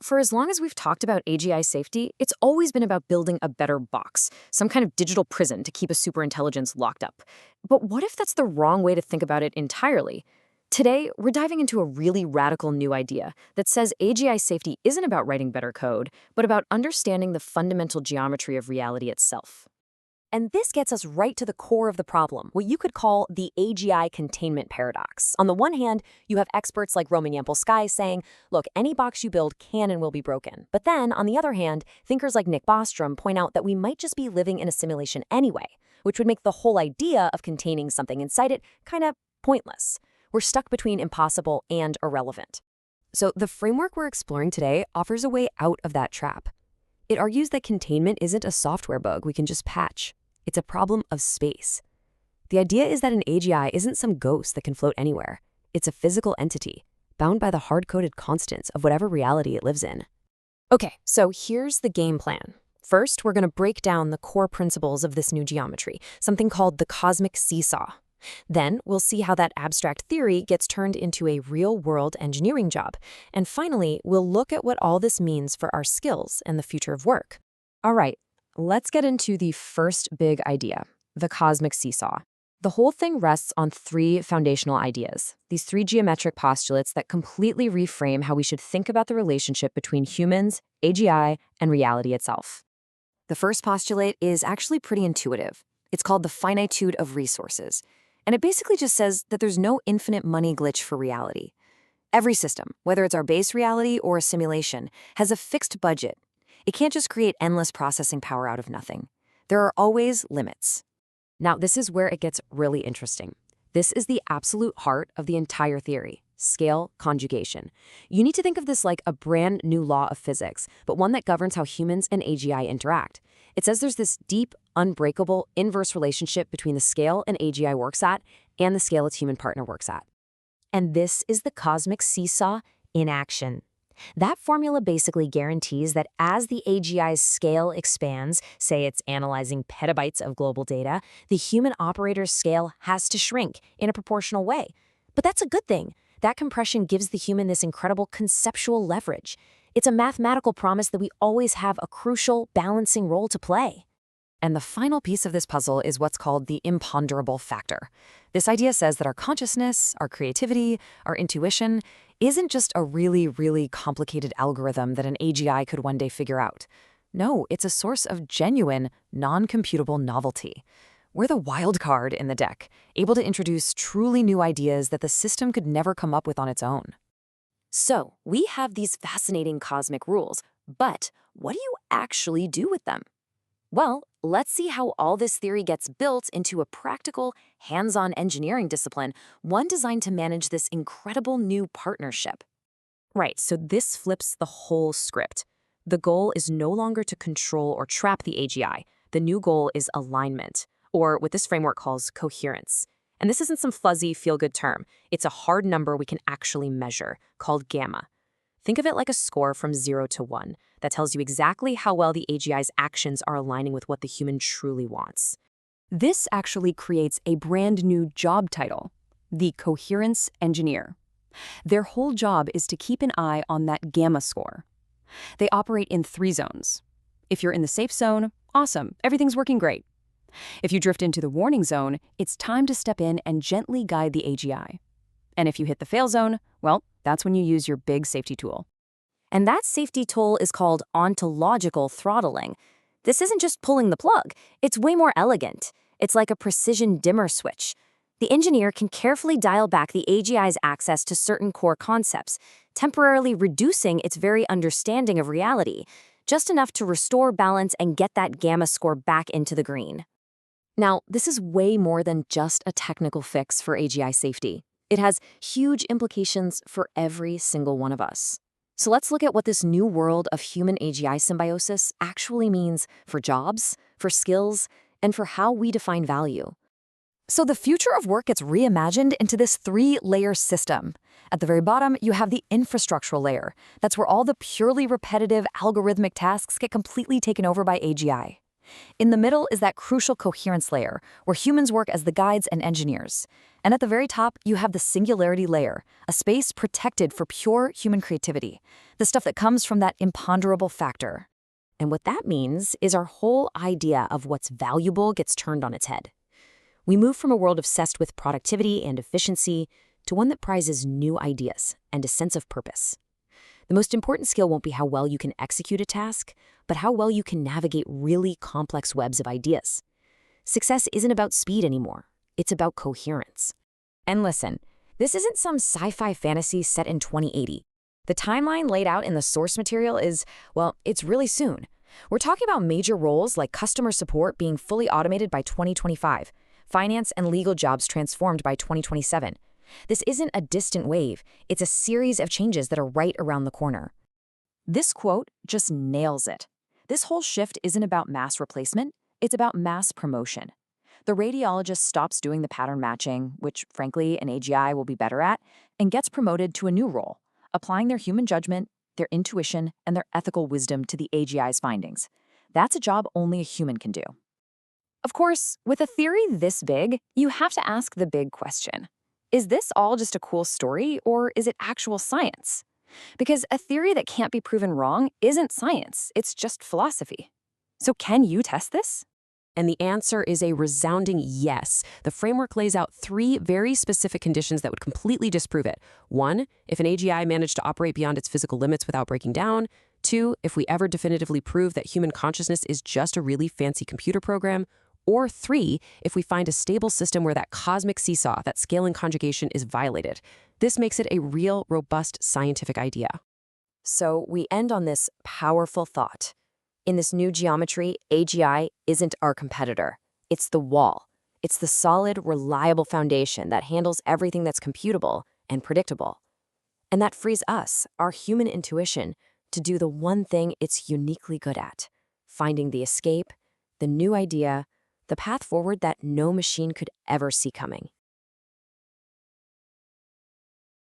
For as long as we've talked about AGI safety, it's always been about building a better box, some kind of digital prison to keep a superintelligence locked up. But what if that's the wrong way to think about it entirely? Today, we're diving into a really radical new idea that says AGI safety isn't about writing better code, but about understanding the fundamental geometry of reality itself. And this gets us right to the core of the problem, what you could call the AGI containment paradox. On the one hand, you have experts like Roman Yampolsky saying, look, any box you build can and will be broken. But then, on the other hand, thinkers like Nick Bostrom point out that we might just be living in a simulation anyway, which would make the whole idea of containing something inside it kind of pointless. We're stuck between impossible and irrelevant. So the framework we're exploring today offers a way out of that trap. It argues that containment isn't a software bug we can just patch. It's a problem of space. The idea is that an AGI isn't some ghost that can float anywhere. It's a physical entity, bound by the hard-coded constants of whatever reality it lives in. Okay, so here's the game plan. First, we're going to break down the core principles of this new geometry, something called the cosmic seesaw. Then, we'll see how that abstract theory gets turned into a real-world engineering job. And finally, we'll look at what all this means for our skills and the future of work. All right. Let's get into the first big idea, the cosmic seesaw. The whole thing rests on three foundational ideas, these three geometric postulates that completely reframe how we should think about the relationship between humans, AGI, and reality itself. The first postulate is actually pretty intuitive. It's called the finitude of resources, and it basically just says that there's no infinite money glitch for reality. Every system, whether it's our base reality or a simulation, has a fixed budget. It can't just create endless processing power out of nothing. There are always limits. Now, this is where it gets really interesting. This is the absolute heart of the entire theory, scale conjugation. You need to think of this like a brand new law of physics, but one that governs how humans and AGI interact. It says there's this deep, unbreakable, inverse relationship between the scale an AGI works at and the scale its human partner works at. And this is the cosmic seesaw in action. That formula basically guarantees that as the AGI's scale expands, say it's analyzing petabytes of global data, the human operator's scale has to shrink in a proportional way. But that's a good thing. That compression gives the human this incredible conceptual leverage. It's a mathematical promise that we always have a crucial balancing role to play. And the final piece of this puzzle is what's called the imponderable factor. This idea says that our consciousness, our creativity, our intuition isn't just a really, really complicated algorithm that an AGI could one day figure out. No, it's a source of genuine, non-computable novelty. We're the wild card in the deck, able to introduce truly new ideas that the system could never come up with on its own. So, we have these fascinating cosmic rules, but what do you actually do with them? Well, let's see how all this theory gets built into a practical, hands-on engineering discipline, one designed to manage this incredible new partnership. Right, so this flips the whole script. The goal is no longer to control or trap the AGI. The new goal is alignment, or what this framework calls coherence. And this isn't some fuzzy, feel-good term. It's a hard number we can actually measure, called gamma. Think of it like a score from 0 to 1 that tells you exactly how well the AGI's actions are aligning with what the human truly wants. This actually creates a brand new job title, the coherence engineer. Their whole job is to keep an eye on that gamma score. They operate in 3 zones. If you're in the safe zone, awesome, everything's working great. If you drift into the warning zone, it's time to step in and gently guide the AGI. And if you hit the fail zone, well, that's when you use your big safety tool. And that safety tool is called ontological throttling. This isn't just pulling the plug, it's way more elegant. It's like a precision dimmer switch. The engineer can carefully dial back the AGI's access to certain core concepts, temporarily reducing its very understanding of reality, just enough to restore balance and get that gamma score back into the green. Now, this is way more than just a technical fix for AGI safety. It has huge implications for every single one of us. So let's look at what this new world of human-AGI symbiosis actually means for jobs, for skills, and for how we define value. So the future of work gets reimagined into this 3-layer system. At the very bottom, you have the infrastructural layer. That's where all the purely repetitive algorithmic tasks get completely taken over by AGI. In the middle is that crucial coherence layer, where humans work as the guides and engineers. And at the very top, you have the singularity layer, a space protected for pure human creativity, the stuff that comes from that imponderable factor. And what that means is our whole idea of what's valuable gets turned on its head. We move from a world obsessed with productivity and efficiency to one that prizes new ideas and a sense of purpose. The most important skill won't be how well you can execute a task, but how well you can navigate really complex webs of ideas. Success isn't about speed anymore. It's about coherence. And listen, this isn't some sci-fi fantasy set in 2080. The timeline laid out in the source material is, well, it's really soon. We're talking about major roles like customer support being fully automated by 2025, finance and legal jobs transformed by 2027. This isn't a distant wave, it's a series of changes that are right around the corner. This quote just nails it. This whole shift isn't about mass replacement, it's about mass promotion. The radiologist stops doing the pattern matching, which frankly an AGI will be better at, and gets promoted to a new role, applying their human judgment, their intuition, and their ethical wisdom to the AGI's findings. That's a job only a human can do. Of course, with a theory this big, you have to ask the big question. Is this all just a cool story, or is it actual science? Because a theory that can't be proven wrong isn't science, it's just philosophy. So can you test this? And the answer is a resounding yes. The framework lays out 3 very specific conditions that would completely disprove it. 1, if an AGI managed to operate beyond its physical limits without breaking down. 2, if we ever definitively prove that human consciousness is just a really fancy computer program. Or 3, if we find a stable system where that cosmic seesaw, that scaling conjugation, is violated. This makes it a real, robust scientific idea. So we end on this powerful thought. In this new geometry, AGI isn't our competitor. It's the wall. It's the solid, reliable foundation that handles everything that's computable and predictable. And that frees us, our human intuition, to do the one thing it's uniquely good at, finding the escape, the new idea, the path forward that no machine could ever see coming.